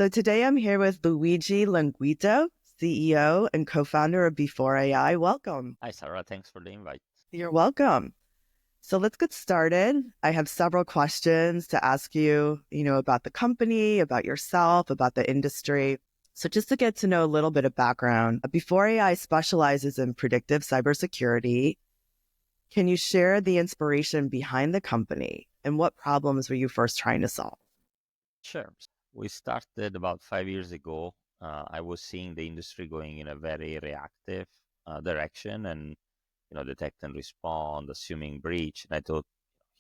So today I'm here with Luigi Lenguito, CEO and co-founder of Bfore.ai. Welcome. Hi, Sarah. Thanks for the invite. You're welcome. So let's get started. I have several questions to ask you, about the company, about yourself, about the industry. So just to get to know a little bit of background, Bfore.ai specializes in predictive cybersecurity. Can you share the inspiration behind the company and what problems were you first trying to solve? Sure. We started about 5 years ago. I was seeing the industry going in a very reactive direction and, detect and respond, assuming breach. And I thought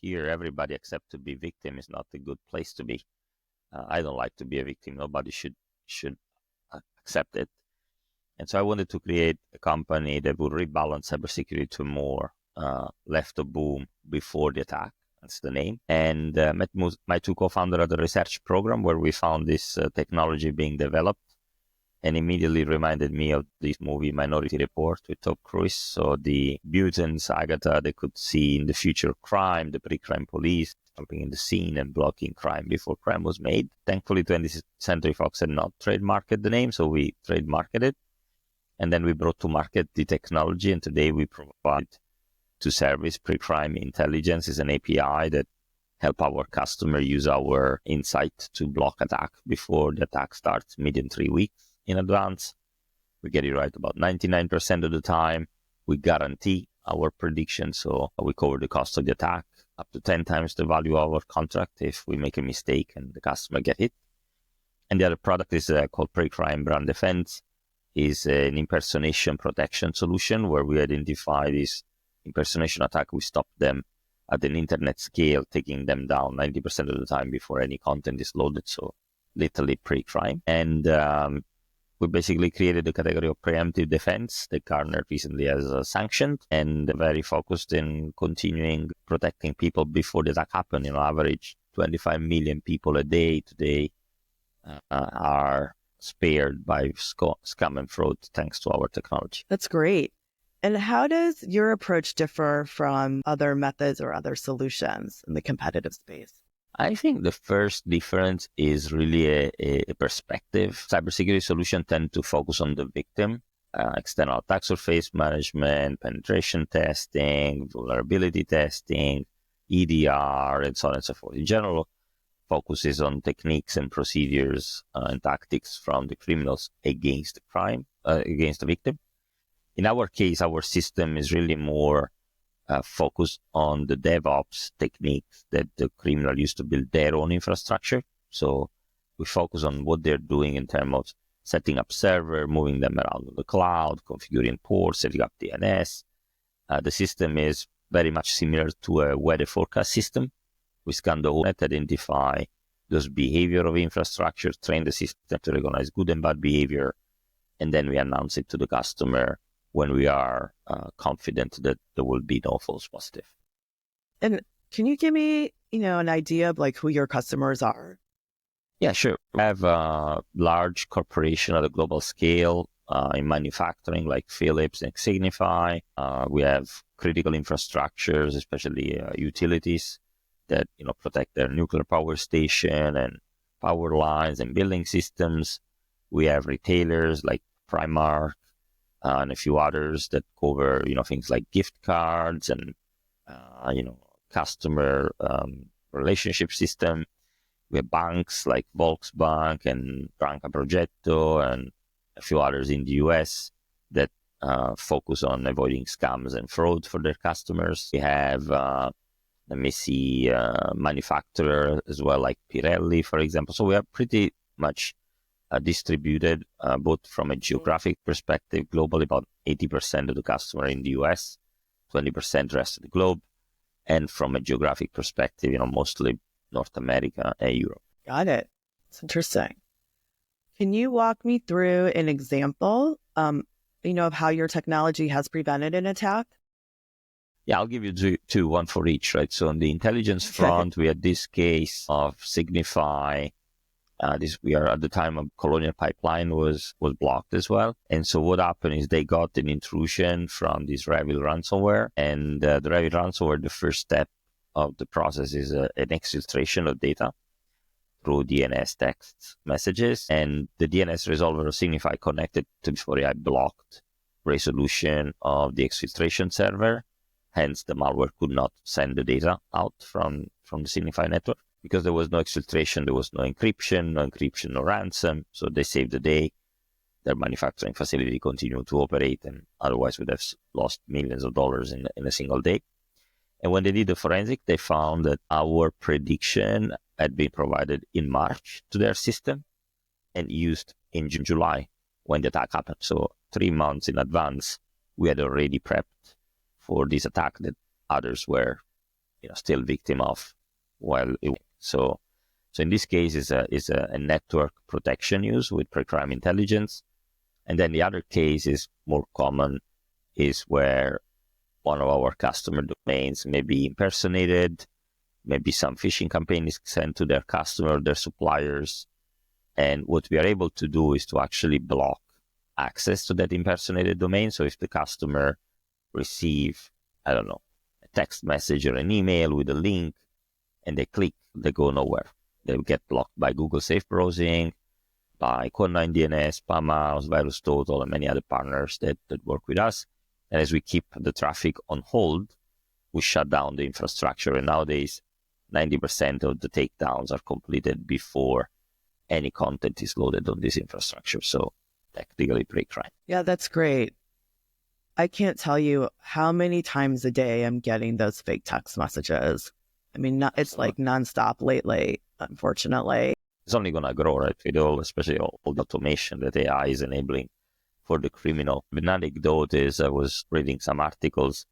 here, everybody except to be victim is not a good place to be. I don't like to be a victim. Nobody should accept it. And so I wanted to create a company that would rebalance cybersecurity to more left of boom before the attack. That's the name. And met my two co-founders at the research program where we found this technology being developed, and immediately reminded me of this movie Minority Report with Tom Cruise. So the mutants, Agatha, they could see in the future crime, the pre-crime police jumping in the scene and blocking crime before crime was made. Thankfully, 20th Century Fox had not trademarked the name, so we trademarked it. And then we brought to market the technology, and today we provide to service pre-crime intelligence is an API that help our customer use our insight to block attack before the attack starts within 3 weeks in advance. We get it right about 99% of the time. We guarantee our prediction, so we cover the cost of the attack up to 10 times the value of our contract if we make a mistake and the customer get hit. And the other product is called Pre-Crime Brand Defense, is an impersonation protection solution where we identify this impersonation attack. We stop them at an internet scale, taking them down 90% of the time before any content is loaded. So literally pre-crime. And we basically created the category of preemptive defense that Gartner recently has sanctioned, and very focused in continuing protecting people before the attack happen. Average 25 million people a day today are spared by scam and fraud thanks to our technology. That's great. And how does your approach differ from other methods or other solutions in the competitive space? I think the first difference is really a perspective. Cybersecurity solutions tend to focus on the victim, external attack surface management, penetration testing, vulnerability testing, EDR, and so on and so forth. In general, focuses on techniques and procedures and tactics from the criminals against the crime, against the victim. In our case, our system is really more focused on the DevOps techniques that the criminal used to build their own infrastructure. So we focus on what they're doing in terms of setting up server, moving them around on the cloud, configuring ports, setting up DNS. The system is very much similar to a weather forecast system. We scan the whole net, identify those behavior of infrastructure, train the system to recognize good and bad behavior, and then we announce it to the customer when we are confident that there will be no false positive. And can you give me, an idea of who your customers are? Yeah, sure. We have a large corporation at a global scale in manufacturing like Philips and Signify. We have critical infrastructures, especially utilities that protect their nuclear power station and power lines and building systems. We have retailers like Primark, and a few others that cover, things like gift cards and, customer relationship system. We have banks like Volksbank and Banca Progetto and a few others in the US that focus on avoiding scams and fraud for their customers. We have, manufacturer as well, like Pirelli, for example. So we are pretty much distributed both from a geographic perspective, globally, about 80% of the customer in the US, 20% rest of the globe, and from a geographic perspective, mostly North America and Europe. Got it. It's interesting. Can you walk me through an example, of how your technology has prevented an attack? Yeah, I'll give you two, one for each, right? So on the intelligence front, we had this case of Signify. We are at the time of Colonial Pipeline was blocked as well. And so what happened is they got an intrusion from this Revil ransomware. And the Revil ransomware, the first step of the process is an exfiltration of data through DNS text messages, and the DNS resolver of Signify connected to Bfore.ai blocked resolution of the exfiltration server. Hence, the malware could not send the data out from the Signify network. Because there was no exfiltration, there was no encryption, no ransom, so they saved the day. Their manufacturing facility continued to operate, and otherwise would have lost millions of dollars in a single day. And when they did the forensic, they found that our prediction had been provided in March to their system and used in July when the attack happened. So 3 months in advance, we had already prepped for this attack that others were, still victim of. So in this case, is a network protection use with pre-crime intelligence. And then the other case is more common, is where one of our customer domains may be impersonated, maybe some phishing campaign is sent to their customer, their suppliers. And what we are able to do is to actually block access to that impersonated domain. So if the customer receive, a text message or an email with a link and they click, they go nowhere. They will get blocked by Google Safe Browsing, by Core9DNS, PAMAUS, VirusTotal, and many other partners that work with us. And as we keep the traffic on hold, we shut down the infrastructure. And nowadays, 90% of the takedowns are completed before any content is loaded on this infrastructure. So technically pre-crime. Yeah, that's great. I can't tell you how many times a day I'm getting those fake text messages. I mean, it's like nonstop lately, unfortunately. It's only going to grow, right? With especially all the automation that AI is enabling for the criminal. An anecdote is, I was reading some articles.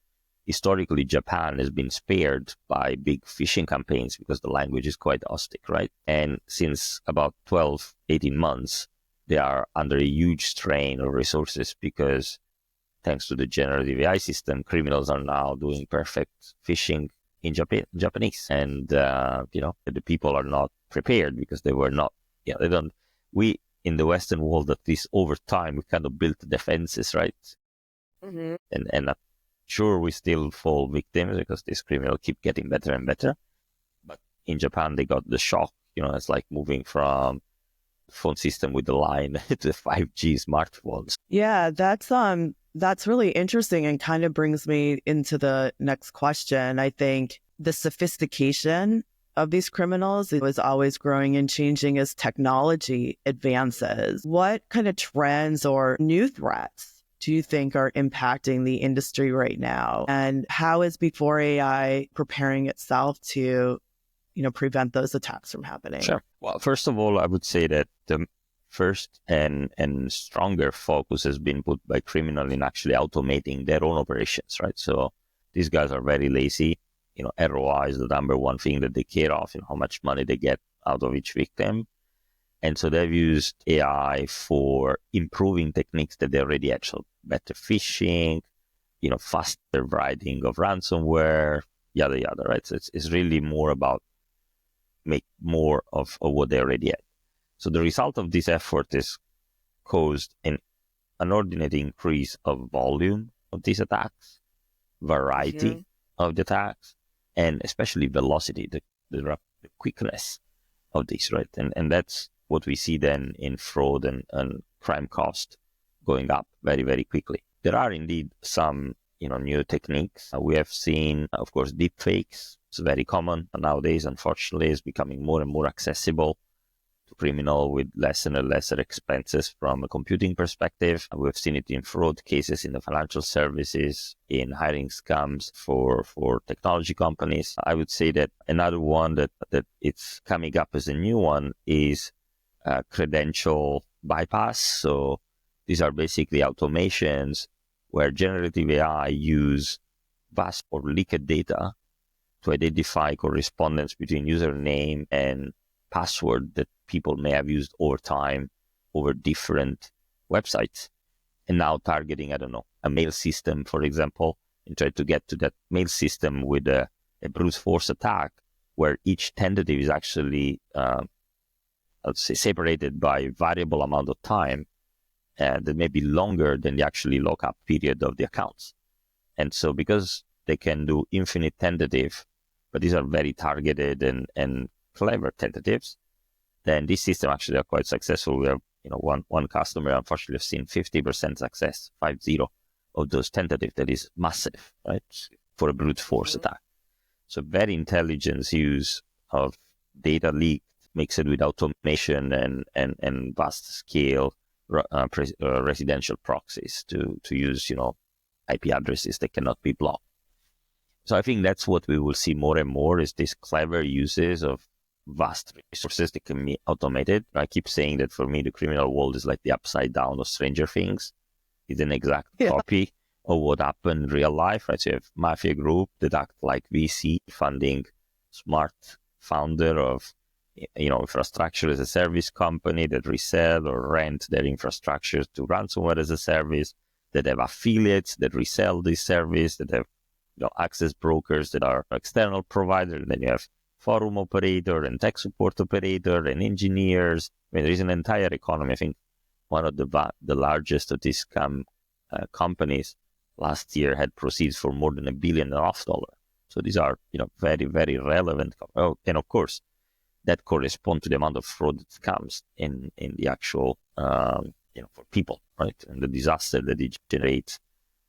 Historically, Japan has been spared by big phishing campaigns because the language is quite hostile, right? And since about 12, 18 months, they are under a huge strain of resources because thanks to the generative AI system, criminals are now doing perfect phishing in Japanese. And, the people are not prepared because they were not, we in the Western world, at least over time, we kind of built defenses, right? Mm-hmm. And I'm sure we still fall victims because this criminal keep getting better and better. But in Japan, they got the shock, it's like moving from phone system with the line to 5G smartphones. Yeah, that's really interesting and kind of brings me into the next question. I think the sophistication of these criminals is always growing and changing as technology advances. What kind of trends or new threats do you think are impacting the industry right now? And how is Bfore.ai preparing itself to, prevent those attacks from happening? Sure. Well, first of all, I would say that the first and stronger focus has been put by criminals in actually automating their own operations, right? So these guys are very lazy. ROI is the number one thing that they care of, how much money they get out of each victim. And so they've used AI for improving techniques that they already had. So better phishing, faster writing of ransomware, yada, yada, right? So it's really more about make more of what they already had. So the result of this effort is caused an inordinate increase of volume of these attacks, variety of the attacks, and especially velocity, the quickness of this, right? And that's what we see then in fraud and crime cost going up very, very quickly. There are indeed some, new techniques. We have seen, of course, deep fakes. It's very common nowadays, unfortunately. It's becoming more and more accessible to criminal with lesser and lesser expenses from a computing perspective. We've seen it in fraud cases in the financial services, in hiring scams for technology companies. I would say that another one that it's coming up as a new one is credential bypass. So these are basically automations where generative AI use vast or leaked data to identify correspondence between username and password that people may have used over time over different websites, and now targeting, a mail system, for example, and try to get to that mail system with a brute force attack where each tentative is actually, separated by variable amount of time that may be longer than the actually lockup period of the accounts. And so because they can do infinite tentative, but these are very targeted and clever tentatives, then this system actually are quite successful. We have, one customer, unfortunately, have seen 50% success, 50, of those tentative. That is massive, right? For a brute force attack. So very intelligent use of data leak, mixed with automation and vast scale residential proxies to use, IP addresses that cannot be blocked. So I think that's what we will see more and more, is these clever uses of vast resources that can be automated. I keep saying that for me, the criminal world is like the upside down of Stranger Things. It's an exact copy of what happened in real life, right? So you have mafia group that act like VC, funding smart founder of, infrastructure as a service company that resell or rent their infrastructure to ransomware as a service, that have affiliates that resell this service, that have access brokers that are external providers. Then you have forum operator and tech support operator and engineers. I mean, there is an entire economy. I think one of the largest of these scam companies last year had proceeds for more than $1.5 billion. So these are, very, very relevant. Oh, and of course, that corresponds to the amount of fraud that comes in the actual, for people, right? And the disaster that it generates,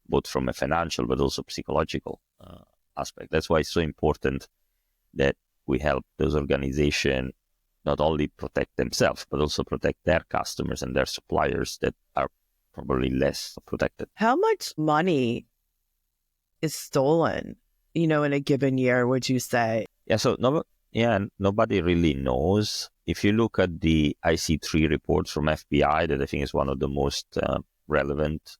both from a financial but also psychological aspect. That's why it's so important that we help those organizations not only protect themselves, but also protect their customers and their suppliers that are probably less protected. How much money is stolen, in a given year, would you say? Yeah, so nobody really knows. If you look at the IC3 reports from FBI, that I think is one of the most relevant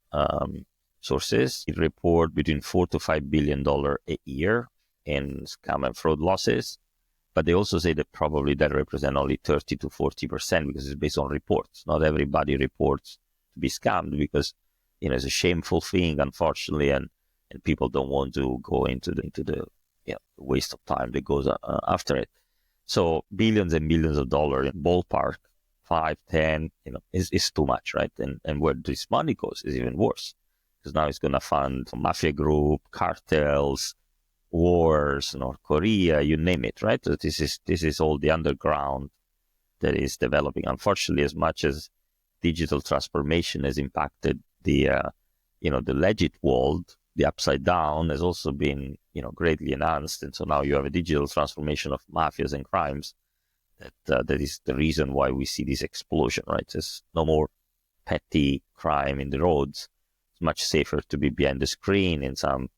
sources, it report between $4 to $5 billion a year in scam and fraud losses. But they also say that probably that represent only 30 to 40% because it's based on reports. Not everybody reports to be scammed because, it's a shameful thing, unfortunately, and people don't want to go into the waste of time that goes after it. So billions and billions of dollars in ballpark, 5, 10, is too much, right? And where this money goes is even worse, because now it's going to fund mafia group, cartels, wars, North Korea, you name it, right? So this is all the underground that is developing. Unfortunately, as much as digital transformation has impacted the legit world, the upside down has also been, greatly enhanced. And so now you have a digital transformation of mafias and crimes that is the reason why we see this explosion, right? There's no more petty crime in the roads. It's much safer to be behind the screen in some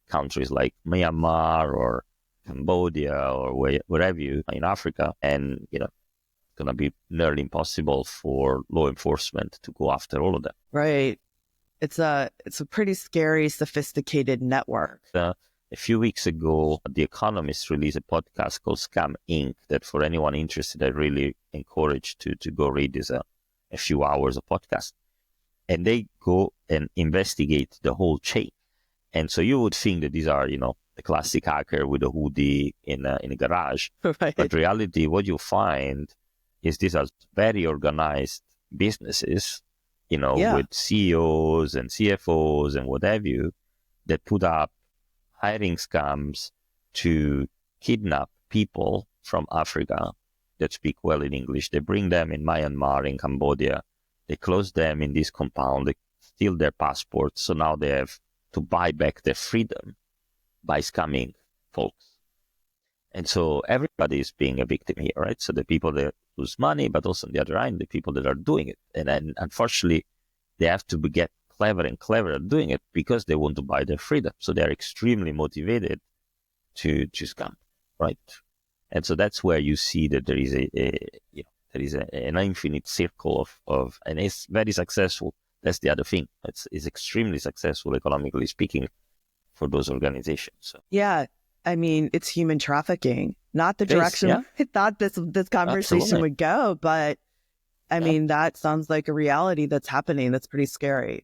countries like Myanmar or Cambodia or wherever in Africa, and it's gonna be nearly impossible for law enforcement to go after all of them. Right. It's a pretty scary, sophisticated network. A few weeks ago, The Economist released a podcast called Scam Inc. that for anyone interested, I really encourage to go read. Is a few hours of podcast, and they go and investigate the whole chain. And so you would think that these are, the classic hacker with a hoodie in a garage. Right. But reality, what you find is these are very organized businesses, with CEOs and CFOs and what have you, that put up hiring scams to kidnap people from Africa that speak well in English. They bring them in Myanmar, in Cambodia. They close them in this compound. They steal their passports. So now they have to buy back their freedom by scamming folks. And so everybody is being a victim here, right? So the people that lose money, but also on the other end, the people that are doing it. And then unfortunately, they have to get clever and clever at doing it because they want to buy their freedom. So they're extremely motivated to scam, right? And so that's where you see that there is an infinite circle of, and it's very successful. That's the other thing. It's extremely successful, economically speaking, for those organizations. So. Yeah. I mean, it's human trafficking, not the direction I thought this conversation would go. But I mean, that sounds like a reality that's happening. That's pretty scary.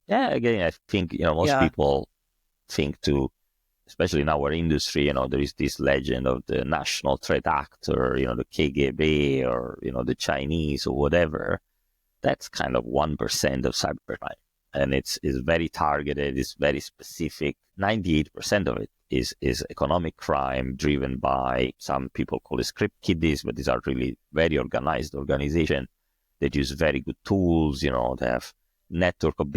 Yeah. Again, I think, most people think especially in our industry, there is this legend of the national threat actor, the KGB or, the Chinese or whatever. That's kind of 1% of cybercrime. and it's very targeted, it's very specific. 98% of it is economic crime driven by, some people call it script kiddies, but these are really very organized organization that use very good tools. They have network of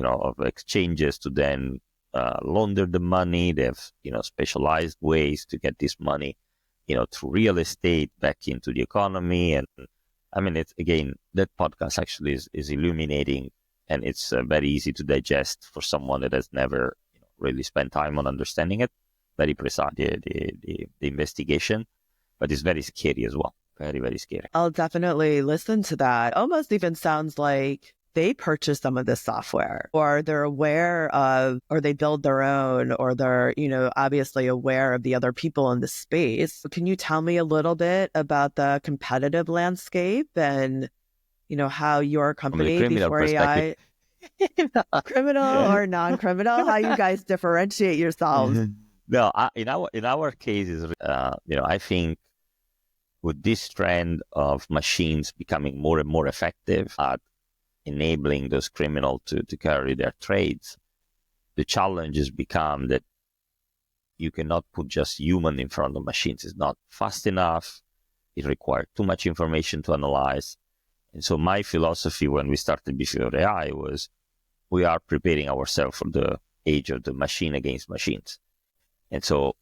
of exchanges to then launder the money. They have specialized ways to get this money through real estate back into the economy. And I mean, it's, again, that podcast actually is illuminating, and it's very easy to digest for someone that has never really spent time on understanding it. Very precise, the investigation, but it's very scary as well. Very, very scary. I'll definitely listen to that. Almost even sounds like they purchase some of this software, or they're aware of, or they build their own, or they're, obviously aware of the other people in the space. Can you tell me a little bit about the competitive landscape and, how your company, Bfore.ai, criminal or non-criminal, how you guys differentiate yourselves? No, in our cases, I think with this trend of machines becoming more and more effective at enabling those criminals to carry their trades, the challenge has become that you cannot put just human in front of machines. It's not fast enough. It requires too much information to analyze. And so my philosophy when we started Bfore.ai was, we are preparing ourselves for the age of the machine against machines. And so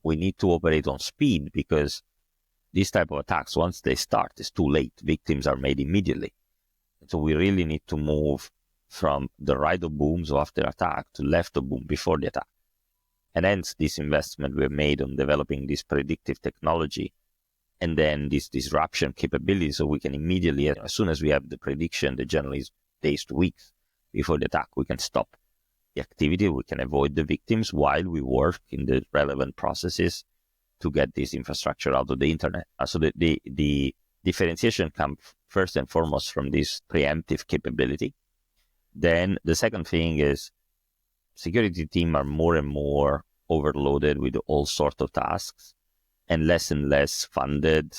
we need to operate on speed, because these type of attacks, once they start, it's too late. Victims are made immediately. And so we really need to move from the right of boom, so after attack, to left of boom, before the attack. And hence this investment we have made on developing this predictive technology, and then this disruption capability, so we can immediately, as soon as we have the prediction, that generally is days to weeks before the attack, we can stop the activity, we can avoid the victims while we work in the relevant processes to get this infrastructure out of the internet. So the differentiation comes first and foremost from this preemptive capability. Then the second thing is, security teams are more and more overloaded with all sorts of tasks, and less funded,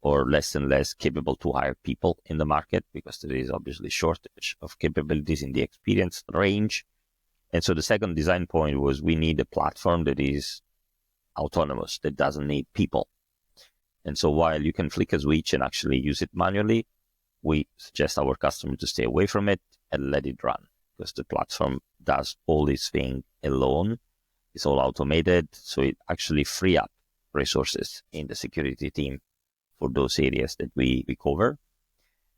or less and less capable to hire people in the market, because there is obviously shortage of capabilities in the experience range. And so the second design point was, we need a platform that is autonomous, that doesn't need people. And so while you can flick a switch and actually use it manually, we suggest our customer to stay away from it and let it run, because the platform does all these things alone. It's all automated, so it actually free up resources in the security team for those areas that we cover.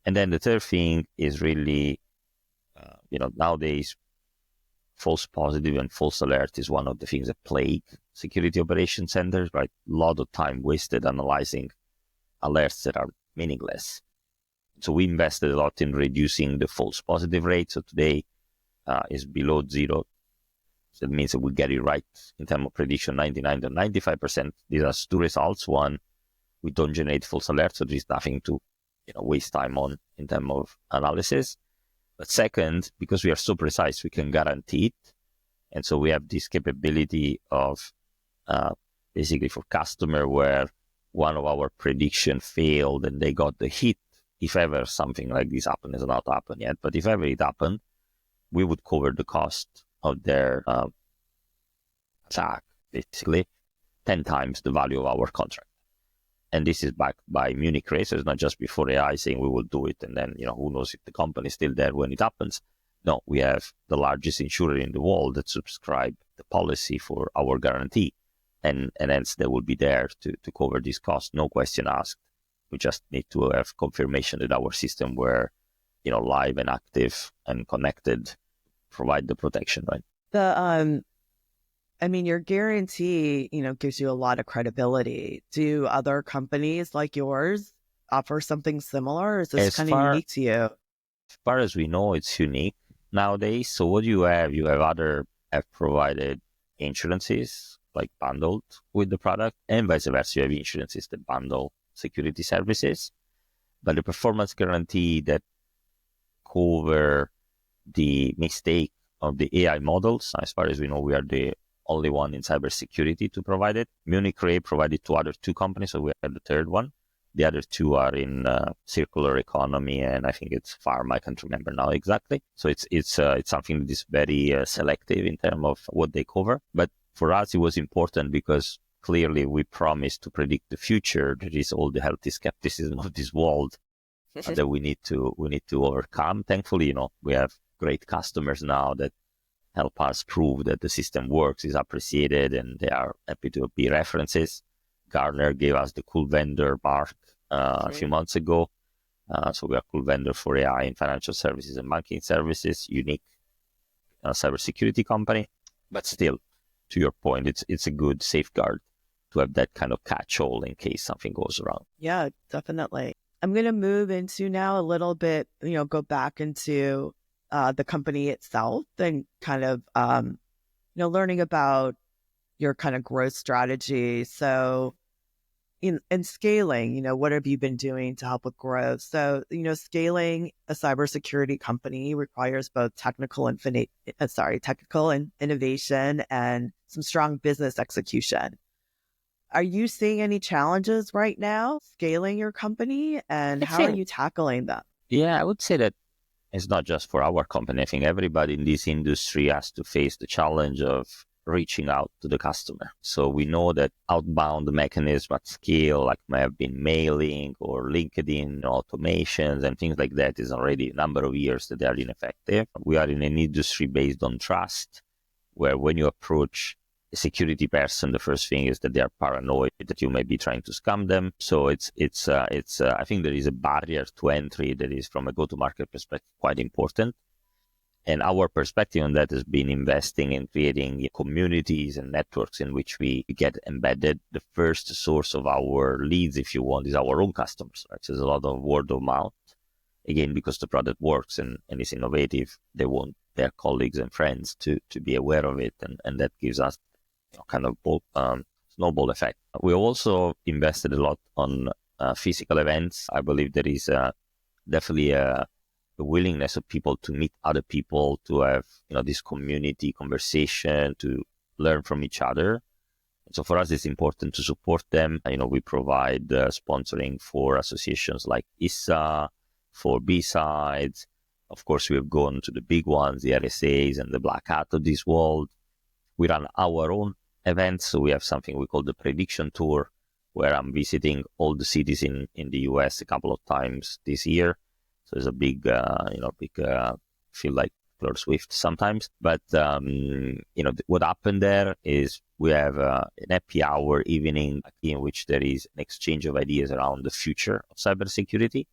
And then the third thing is really, nowadays, false positive and false alert is one of the things that plague security operations centers, right? A lot of time wasted analyzing alerts that are meaningless. So we invested a lot in reducing the false positive rate. So today is below 0. So it means that we get it right in terms of prediction, 99 to 95%. These are two results. One, we don't generate false alerts, so there's nothing to waste time on in terms of analysis. But second, because we are so precise, we can guarantee it. And so we have this capability of basically for customer where one of our prediction failed and they got the hit. If ever something like this happened, it's not happened yet, but if ever it happened, we would cover the cost of their attack, basically 10 times the value of our contract. And this is backed by Munich Re, so it's not just Bfore.ai saying we will do it, and then who knows if the company is still there when it happens. No, we have the largest insurer in the world that subscribe the policy for our guarantee, and hence they will be there to cover this cost, no question asked. We just need to have confirmation that our system were live and active and connected, provide the protection, right? Your guarantee, gives you a lot of credibility. Do other companies like yours offer something similar, or is this kind of unique to you? As far as we know, it's unique nowadays. So what you have other have provided insurances, like bundled with the product, and vice versa. You have insurances that bundle security services, but the performance guarantee that cover the mistake of the AI models, as far as we know, we are the only one in cybersecurity to provide it. Munich Re provided to other two companies, so we are the third one. The other two are in circular economy, and I think it's pharma. I can't remember now exactly. So it's something that is very selective in terms of what they cover. But for us, it was important because clearly we promised to predict the future. There is all the healthy skepticism of this world that we need to overcome. Thankfully, we have great customers now that help us prove that the system works, is appreciated, and they are happy to be references. Gartner gave us the cool vendor mark a few months ago. So we are cool vendor for AI in financial services and banking services, unique cybersecurity company. But still, to your point, it's a good safeguard to have that kind of catch-all in case something goes wrong. Yeah, definitely. I'm going to move into now a little bit, go back into the company itself and kind of, learning about your kind of growth strategy. So in scaling, what have you been doing to help with growth? So, scaling a cybersecurity company requires both technical and innovation and some strong business execution. Are you seeing any challenges right now scaling your company, and how are you tackling them? Yeah, I would say that it's not just for our company. I think everybody in this industry has to face the challenge of reaching out to the customer. So we know that outbound mechanism at scale, like may have been mailing or LinkedIn automations and things like that, is already a number of years that they are ineffective. We are in an industry based on trust, where when you approach a security person, the first thing is that they are paranoid that you may be trying to scam them. So it's I think there is a barrier to entry that is, from a go-to-market perspective, quite important. And our perspective on that has been investing in creating communities and networks in which we get embedded. The first source of our leads, if you want, is our own customers. Right? So there's a lot of word of mouth. Again, because the product works and is innovative, they want their colleagues and friends to be aware of it. And that gives us kind of snowball effect. We also invested a lot on physical events. I believe there is definitely a willingness of people to meet other people, to have this community conversation, to learn from each other. So for us, it's important to support them. We provide sponsoring for associations like ISA, for B-Sides. Of course, we have gone to the big ones, the RSAs and the Black Hat of this world. We run our own events. So we have something we call the Prediction Tour, where I'm visiting all the cities in the US a couple of times this year. So it's a big, feel like Taylor Swift sometimes. But, what happened there is we have an happy hour evening in which there is an exchange of ideas around the future of cybersecurity.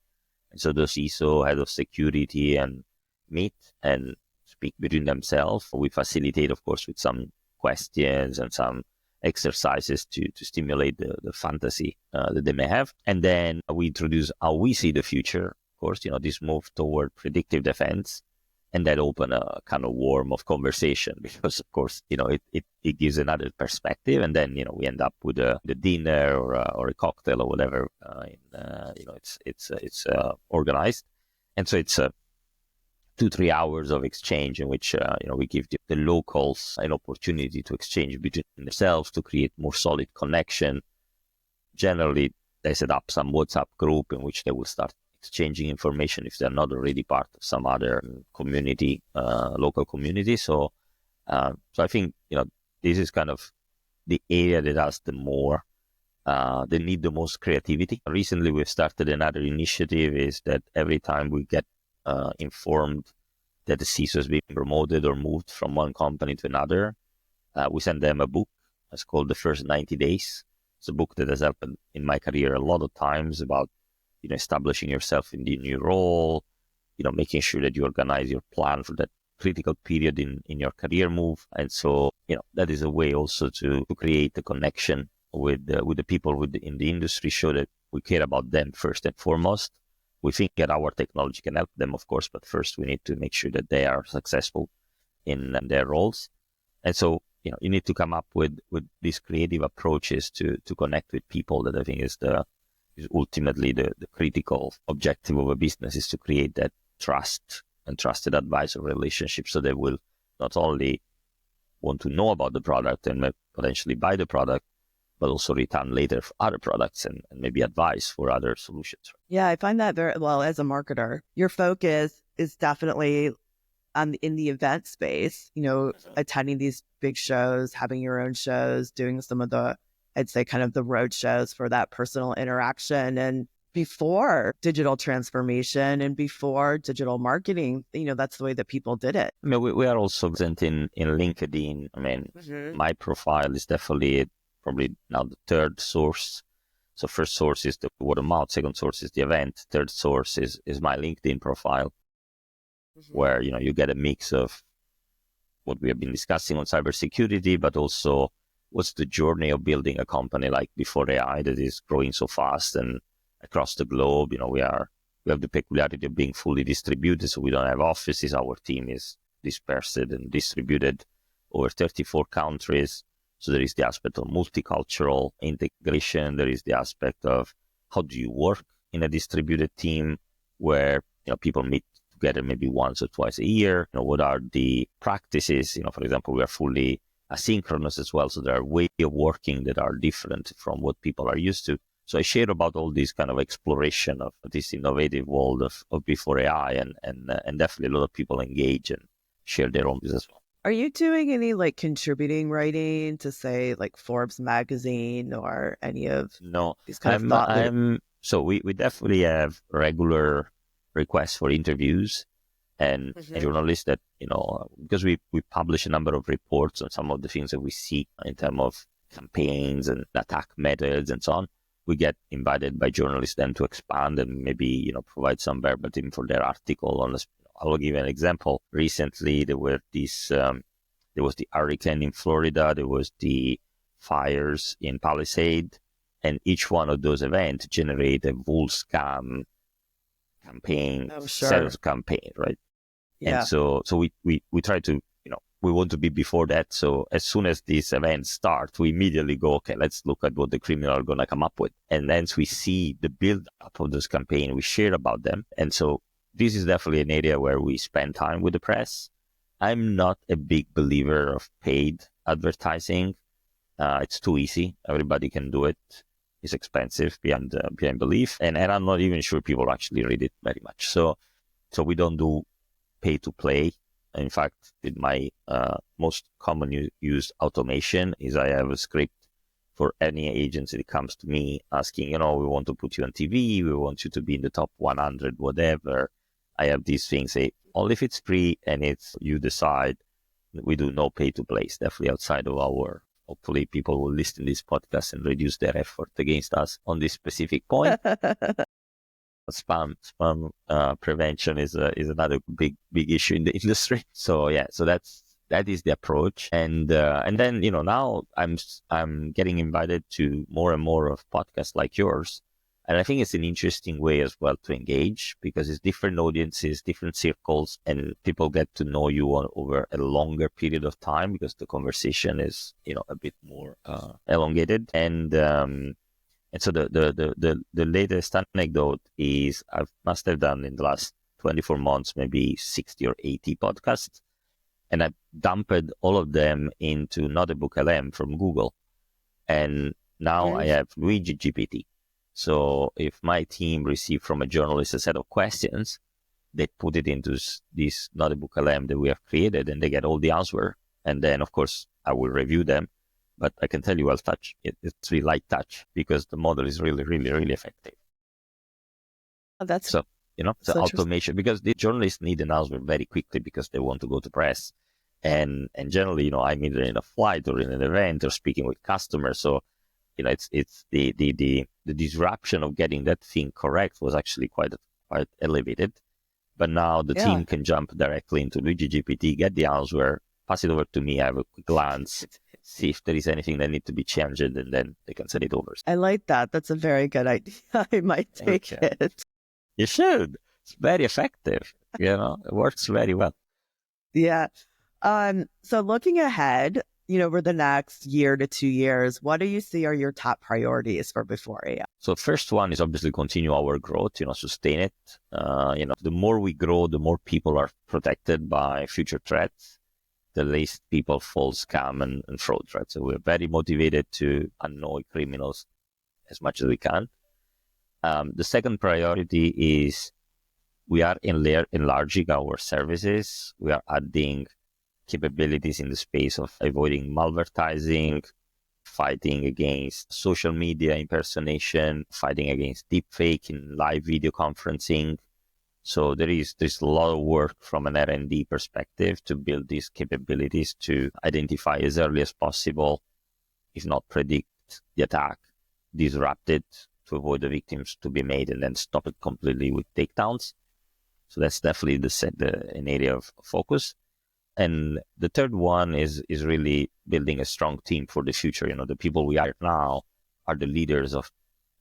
And so the CISO, head of security, and meet and speak between themselves. We facilitate, of course, with some questions and some exercises to stimulate the fantasy that they may have. And then we introduce how we see the future. Of course, this move toward predictive defense, and that open a kind of warm of conversation because, of course, it gives another perspective. And then, we end up with a dinner or a cocktail or whatever. It's organized. And so it's 2-3 hours of exchange in which, we give the locals an opportunity to exchange between themselves to create more solid connection. Generally, they set up some WhatsApp group in which they will start exchanging information if they're not already part of some other community, local community. So I think, this is kind of the area that has they need the most creativity. Recently, we've started another initiative, is that every time we get informed that the CISO has been promoted or moved from one company to another, we send them a book. It's called The First 90 Days. It's a book that has helped in my career a lot of times about establishing yourself in the new role, making sure that you organize your plan for that critical period in your career move. And so, that is a way also to create a connection with the people in the industry, show that we care about them first and foremost. We think that our technology can help them, of course, but first we need to make sure that they are successful in their roles. And so, you need to come up with these creative approaches to connect with people. That I think is ultimately the critical objective of a business, is to create that trust and trusted advisor relationship, so they will not only want to know about the product and potentially buy the product, but also return later for other products and maybe advice for other solutions. Yeah, I find that very well as a marketer. Your focus is definitely in the event space, attending these big shows, having your own shows, doing some of the, I'd say kind of the road shows for that personal interaction. And before digital transformation and before digital marketing, that's the way that people did it. I mean, we are also present in LinkedIn. I mean, my profile is definitely probably now the third source. So first source is the word of mouth, second source is the event, third source is my LinkedIn profile, where, you get a mix of what we have been discussing on cybersecurity, but also what's the journey of building a company like Bfore.ai that is growing so fast and across the globe. We have the peculiarity of being fully distributed, so we don't have offices. Our team is dispersed and distributed over 34 countries. So there is the aspect of multicultural integration. There is the aspect of how do you work in a distributed team where people meet together maybe once or twice a year. What are the practices? For example, we are fully asynchronous as well, so there are ways of working that are different from what people are used to. So I share about all this kind of exploration of this innovative world of Bfore.ai, and definitely a lot of people engage and share their own business as well. Are you doing any like contributing writing to say like Forbes magazine or any of these kind of thought? So we definitely have regular requests for interviews and journalists that, because we publish a number of reports on some of the things that we see in terms of campaigns and attack methods and so on. We get invited by journalists then to expand and maybe, provide some verbatim for their article on this. I'll give you an example. Recently, there was the hurricane in Florida. There was the fires in Palisade, and each one of those events generated a full scam campaign, sales campaign, right? Yeah. And so we try to, we want to be before that. So as soon as these events start, we immediately go, okay, let's look at what the criminal are going to come up with. And then we see the build up of this campaign, we share about them. And so this is definitely an area where we spend time with the press. I'm not a big believer of paid advertising. It's too easy. Everybody can do it. It's expensive beyond belief. And I'm not even sure people actually read it very much. So we don't do pay to play. In fact, with my most common used automation is I have a script for any agency that comes to me asking, we want to put you on TV, we want you to be in the top 100, whatever. I have these things say, only if it's free and it's you decide. We do no pay to play. It's definitely outside of our. Hopefully, people will listen to this podcast and reduce their effort against us on this specific point. Spam prevention is another big issue in the industry. So yeah, so that is the approach, and then now I'm getting invited to more and more of podcasts like yours, and I think it's an interesting way as well to engage because it's different audiences, different circles, and people get to know you over a longer period of time because the conversation is a bit more elongated. And so the latest anecdote is I must have done in the last 24 months, maybe 60 or 80 podcasts. And I dumped all of them into Notebook LM from Google. And now I have Luigi GPT. So if my team receive from a journalist a set of questions, they put it into this Notebook LM that we have created and they get all the answer. And then, of course, I will review them. But I can tell you, I'll touch it. It's really light touch because the model is really, really, really effective. That's so automation because the journalists need an answer very quickly because they want to go to press, and generally, I'm either in a flight or in an event or speaking with customers. So, it's the disruption of getting that thing correct was actually quite elevated. But now the team can jump directly into Luigi GPT, get the answer, pass it over to me, have a quick glance, see if there is anything that needs to be changed, and then they can send it over. I like that. That's a very good idea. I might take it. You should. It's very effective. It works very well. Yeah. So looking ahead, over the next year to 2 years, what do you see are your top priorities for Bfore.ai? So first one is obviously continue our growth, sustain it. The more we grow, the more people are protected by future threats. the least people fall scam and fraud, right? So we're very motivated to annoy criminals as much as we can. The second priority is we are enlarging our services. We are adding capabilities in the space of avoiding malvertising, fighting against social media impersonation, fighting against deepfake in live video conferencing. So there's a lot of work from an R&D perspective to build these capabilities to identify as early as possible, if not predict the attack, disrupt it to avoid the victims to be made, and then stop it completely with takedowns. So that's definitely an area of focus. And the third one is really building a strong team for the future. The people we are now are the leaders of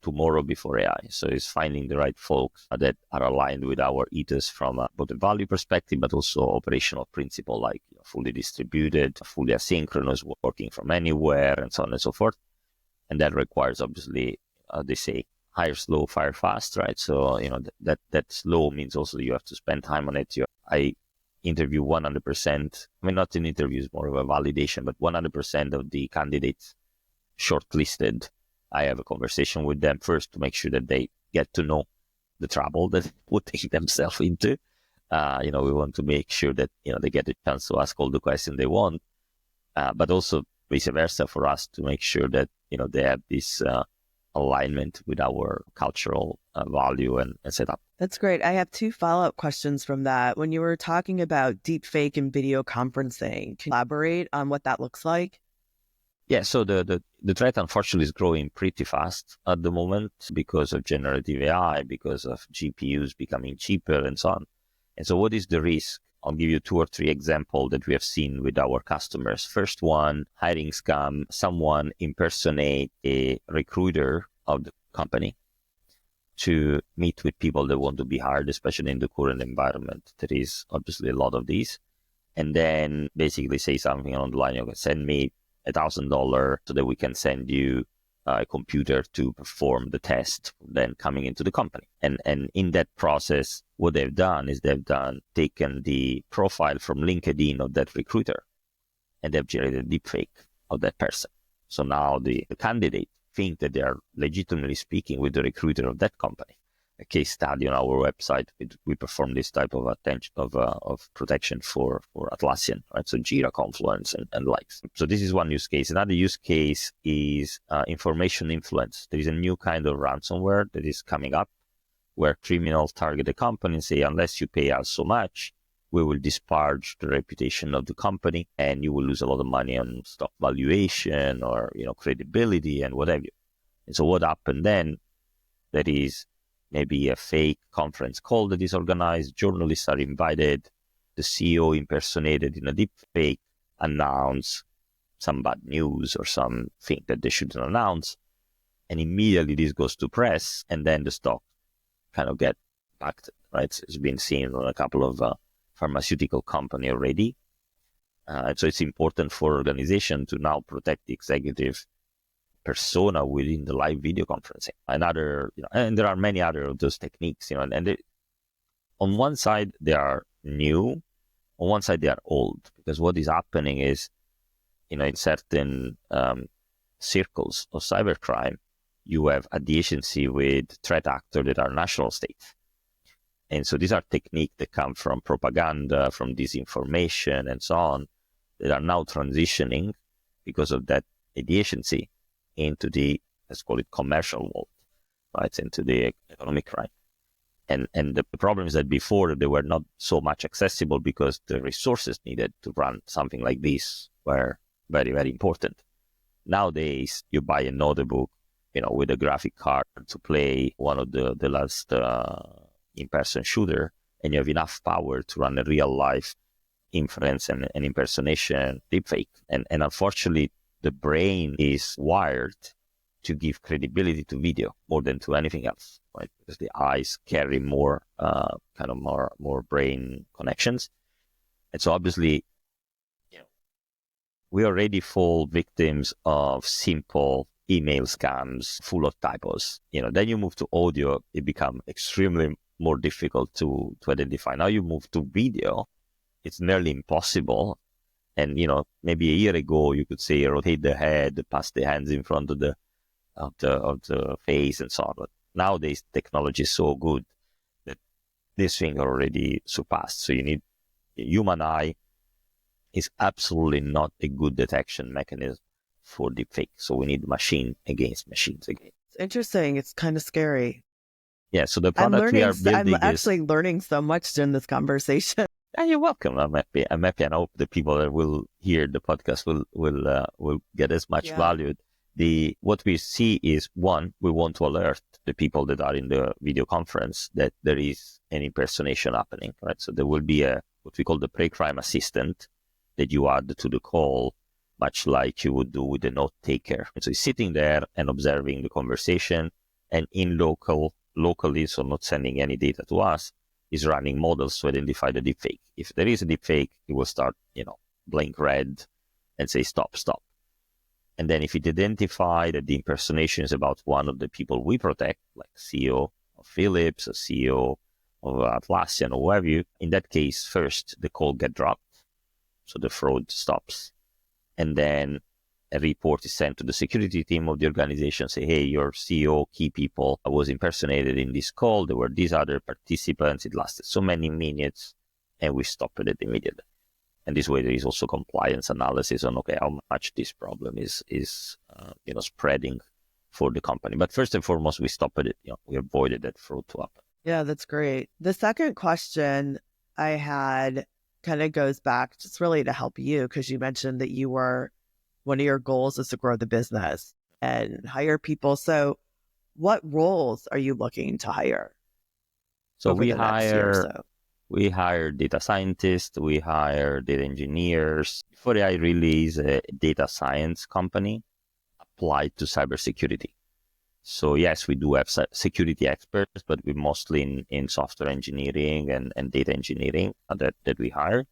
tomorrow before AI. So it's finding the right folks that are aligned with our ethos from both a value perspective, but also operational principle, like fully distributed, fully asynchronous, working from anywhere, and so on and so forth. And that requires, obviously, they say, hire slow, fire fast, right? So, that slow means also you have to spend time on it. I interview 100%, not an interview, is more of a validation, but 100% of the candidates shortlisted, I have a conversation with them first to make sure that they get to know the trouble that they're putting themselves into. We want to make sure that, they get a chance to ask all the questions they want, but also vice versa for us to make sure that, they have this alignment with our cultural value and setup. That's great. I have two follow-up questions from that. When you were talking about deepfake and video conferencing, can you elaborate on what that looks like? Yeah, so the threat, unfortunately, is growing pretty fast at the moment because of generative AI, because of GPUs becoming cheaper and so on. And so what is the risk? I'll give you 2 or 3 examples that we have seen with our customers. First one, hiring scam. Someone impersonate a recruiter of the company to meet with people that want to be hired, especially in the current environment. There is obviously a lot of these. And then basically say something on the line, send me $1,000 so that we can send you a computer to perform the test, then coming into the company. And in that process, what they've done is taken the profile from LinkedIn of that recruiter, and they've generated a deepfake of that person. So now the candidate think that they are legitimately speaking with the recruiter of that company. A case study on our website, we perform this type of protection for Atlassian, right? So Jira, Confluence, and likes. So this is one use case. Another use case is information influence. There is a new kind of ransomware that is coming up where criminals target the company and say, unless you pay us so much, we will disparage the reputation of the company and you will lose a lot of money on stock valuation or, credibility and whatever. And so what happened then, that is maybe a fake conference call that is organized, journalists are invited, the CEO impersonated in a deep fake, announce some bad news or something that they shouldn't announce, and immediately this goes to press, and then the stock kind of get impacted, right? It's been seen on a couple of pharmaceutical company already. And so it's important for organization to now protect the executive persona within the live video conferencing. Another, and there are many other of those techniques, and they, on one side they are new, on one side they are old, because what is happening is, in certain circles of cybercrime, you have adjacency with threat actors that are national states. And so these are techniques that come from propaganda, from disinformation, and so on, that are now transitioning because of that adjacency into the, let's call it, commercial world, right, into the economic crime. And the problem is that before they were not so much accessible because the resources needed to run something like this were very, very important. Nowadays, you buy a notebook, with a graphic card to play one of the last in-person shooter, and you have enough power to run a real-life inference and impersonation deepfake. And unfortunately, the brain is wired to give credibility to video more than to anything else, right? Because the eyes carry more more brain connections. And so obviously, we already fall victims of simple email scams full of typos. Then you move to audio, it becomes extremely more difficult to identify. Now you move to video, it's nearly impossible. And, maybe a year ago, you could say rotate the head, pass the hands in front of the face and so on. But nowadays, technology is so good that this thing already surpassed. So you need human eye is absolutely not a good detection mechanism for deepfake. So we need machine against machines again. It's interesting. It's kind of scary. Yeah. So the product we are building I'm actually learning so much during this conversation. And you're welcome. I'm happy. And I hope the people that will hear the podcast will get as much value. What we see is, one, we want to alert the people that are in the video conference that there is an impersonation happening, right? So there will be what we call the pre-crime assistant that you add to the call, much like you would do with the note taker. And so he's sitting there and observing the conversation, and locally, so not sending any data to us, is running models to identify the deepfake. If there is a deepfake, it will start, blink red and say, stop. And then if it identifies that the impersonation is about one of the people we protect, like CEO of Philips, a CEO of Atlassian, or whatever you, in that case, first the call get dropped, so the fraud stops. And then a report is sent to the security team of the organization, say, hey, your CEO, key people was impersonated in this call. There were these other participants. It lasted so many minutes, and we stopped it immediately. And this way, there is also compliance analysis on, okay, how much this problem is spreading for the company. But first and foremost, we stopped it. We avoided that fraud to happen. Yeah, that's great. The second question I had kind of goes back just really to help you, because you mentioned that one of your goals is to grow the business and hire people. So what roles are you looking to hire? So we hire data scientists, we hire data engineers. Bfore.ai really is a data science company applied to cybersecurity. So yes, we do have security experts, but we're mostly in software engineering and data engineering that we hire.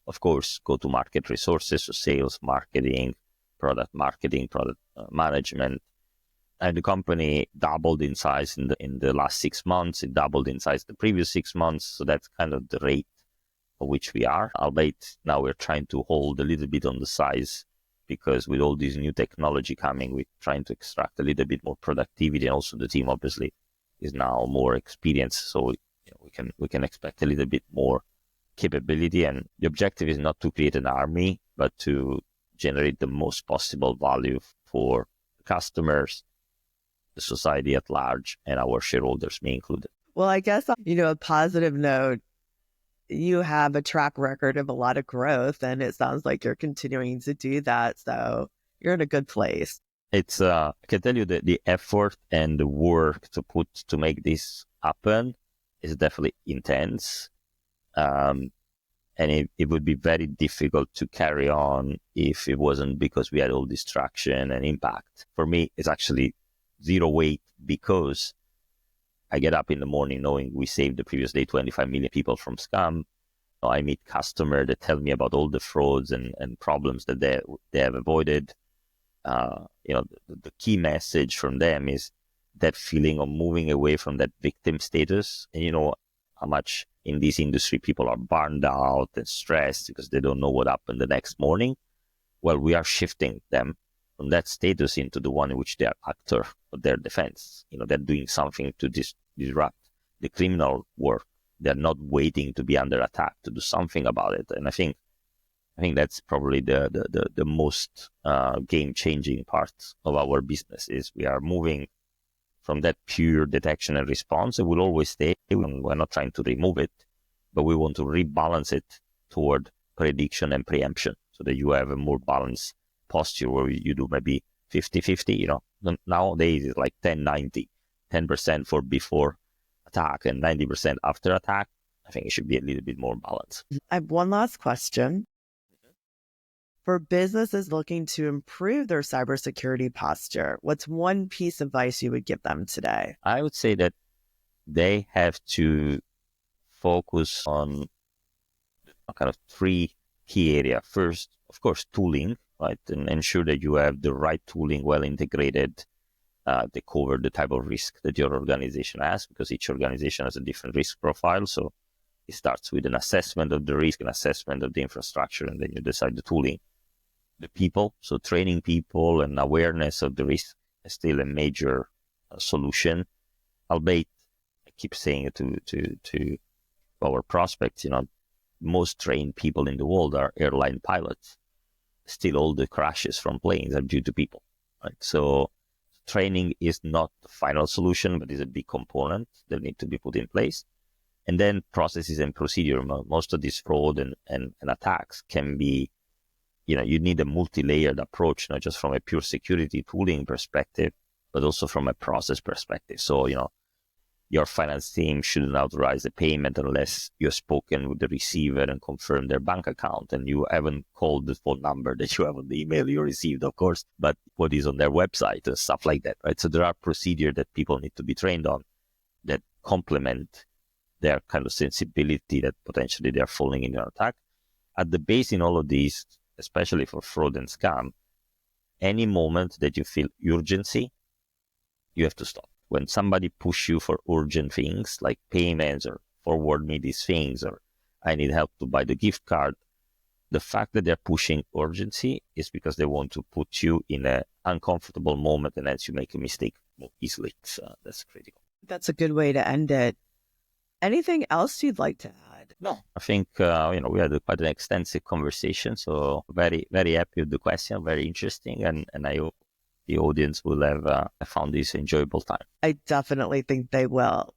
Of course, go-to-market resources, so sales, marketing, product management. And the company doubled in size in the last 6 months. It doubled in size the previous 6 months. So that's kind of the rate of which we are. Albeit now we're trying to hold a little bit on the size, because with all this new technology coming, we're trying to extract a little bit more productivity. And also the team obviously is now more experienced. So we can expect a little bit more capability. And the objective is not to create an army, but to generate the most possible value for customers, the society at large, and our shareholders, me included. Well, I guess, a positive note, you have a track record of a lot of growth, and it sounds like you're continuing to do that. So you're in a good place. It's, I can tell you that the effort and the work to make this happen is definitely intense. And it would be very difficult to carry on if it wasn't because we had all this traction and impact. For me, it's actually zero weight, because I get up in the morning knowing we saved the previous day 25 million people from scam. I meet customers that tell me about all the frauds and problems that they have avoided. The key message from them is that feeling of moving away from that victim status. And how much in this industry people are burned out and stressed because they don't know what happened the next morning. Well, we are shifting them from that status into the one in which they are actor of their defense. They're doing something to disrupt the criminal work. They're not waiting to be under attack to do something about it. And I think that's probably the most game-changing part of our business is we are moving from that pure detection and response. It will always stay. We're not trying to remove it, but we want to rebalance it toward prediction and preemption so that you have a more balanced posture where you do maybe 50-50. Nowadays it's like 10-90, 10% for before attack and 90% after attack. I think it should be a little bit more balanced. I have one last question. For businesses looking to improve their cybersecurity posture, what's one piece of advice you would give them today? I would say that they have to focus on kind of 3 key areas. First, of course, tooling, right? And ensure that you have the right tooling well integrated to cover the type of risk that your organization has, because each organization has a different risk profile. So It starts with an assessment of the risk, an assessment of the infrastructure, and then you decide the tooling. The people, so training people and awareness of the risk is still a major solution. Albeit, I keep saying it to our prospects, most trained people in the world are airline pilots. Still, all the crashes from planes are due to people, right? So training is not the final solution, but is a big component that need to be put in place. And then processes and procedure. Most of this fraud and attacks can be, you need a multi-layered approach, not just from a pure security tooling perspective, but also from a process perspective. So, your finance team shouldn't authorize a payment unless you've spoken with the receiver and confirmed their bank account, and you haven't called the phone number that you have on the email you received, of course, but what is on their website and stuff like that, right? So there are procedures that people need to be trained on that complement their kind of sensibility that potentially they're falling into an attack. At the base in all of these, especially for fraud and scam, any moment that you feel urgency, you have to stop. When somebody push you for urgent things like payments or forward me these things, or I need help to buy the gift card, the fact that they're pushing urgency is because they want to put you in an uncomfortable moment, and hence you make a mistake more easily. So that's critical. That's a good way to end it. Anything else you'd like to add? No, I think, we had quite an extensive conversation. So very, very happy with the question, very interesting. And I hope the audience will have found this enjoyable time. I definitely think they will.